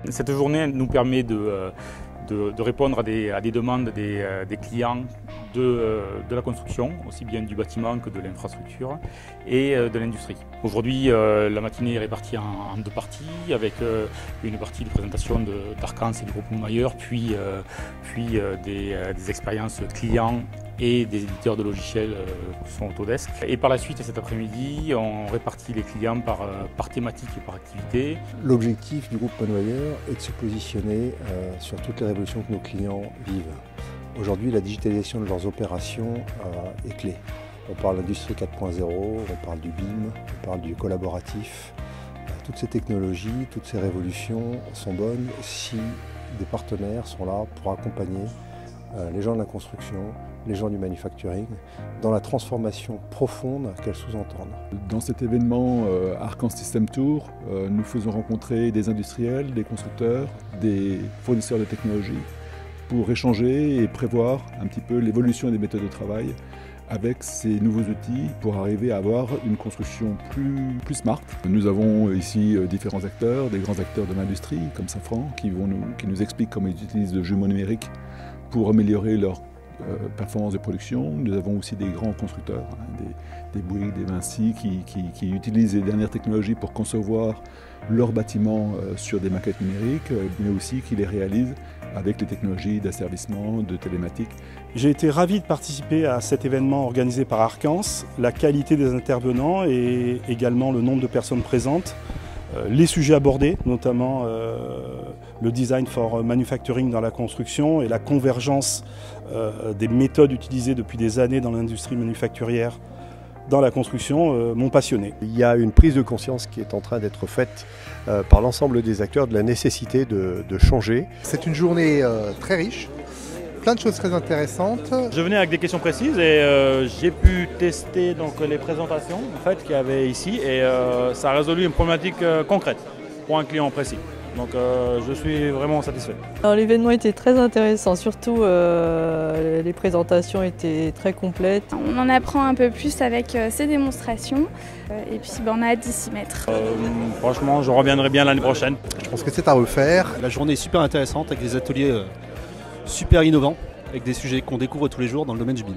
Cette journée nous permet de répondre à des demandes des clients de la construction, aussi bien du bâtiment que de l'infrastructure et de l'industrie. Aujourd'hui, la matinée est répartie en deux parties, avec une partie de présentation d'Arcans et du groupe Mayer, puis des expériences clients et des éditeurs de logiciels qui sont Autodesk. Et par la suite, cet après-midi, on répartit les clients par thématique et par activité. L'objectif du groupe Mayer est de se positionner sur toutes les révolutions que nos clients vivent. Aujourd'hui, la digitalisation de leurs opérations est clé. On parle d'industrie 4.0, on parle du BIM, on parle du collaboratif. Toutes ces technologies, toutes ces révolutions sont bonnes si des partenaires sont là pour accompagner les gens de la construction, les gens du manufacturing, dans la transformation profonde qu'elles sous-entendent. Dans cet événement Arcans System Tour, nous faisons rencontrer des industriels, des constructeurs, des fournisseurs de technologies pour échanger et prévoir un petit peu l'évolution des méthodes de travail avec ces nouveaux outils pour arriver à avoir une construction plus smart. Nous avons ici différents acteurs, des grands acteurs de l'industrie comme Safran qui nous expliquent comment ils utilisent le jumeau numérique pour améliorer leur performance de production. Nous avons aussi des grands constructeurs, des Bouygues, des Vinci qui utilisent les dernières technologies pour concevoir leurs bâtiments sur des maquettes numériques, mais aussi qui les réalisent avec les technologies d'asservissement, de télématique. J'ai été ravi de participer à cet événement organisé par Arcans. La qualité des intervenants et également le nombre de personnes présentes, les sujets abordés, notamment le design for manufacturing dans la construction et la convergence des méthodes utilisées depuis des années dans l'industrie manufacturière dans la construction m'ont passionné. Il y a une prise de conscience qui est en train d'être faite par l'ensemble des acteurs de la nécessité de changer. C'est une journée très riche, plein de choses très intéressantes. Je venais avec des questions précises et j'ai pu tester donc, les présentations qu'il y avait ici et ça a résolu une problématique concrète pour un client précis. Donc je suis vraiment satisfait. L'événement était très intéressant, surtout les présentations étaient très complètes. On en apprend un peu plus avec ces démonstrations et puis on a hâte d'y s'y mettre. Franchement, je reviendrai bien l'année prochaine. Je pense que c'est à refaire. La journée est super intéressante avec des ateliers super innovants, avec des sujets qu'on découvre tous les jours dans le domaine du BIM.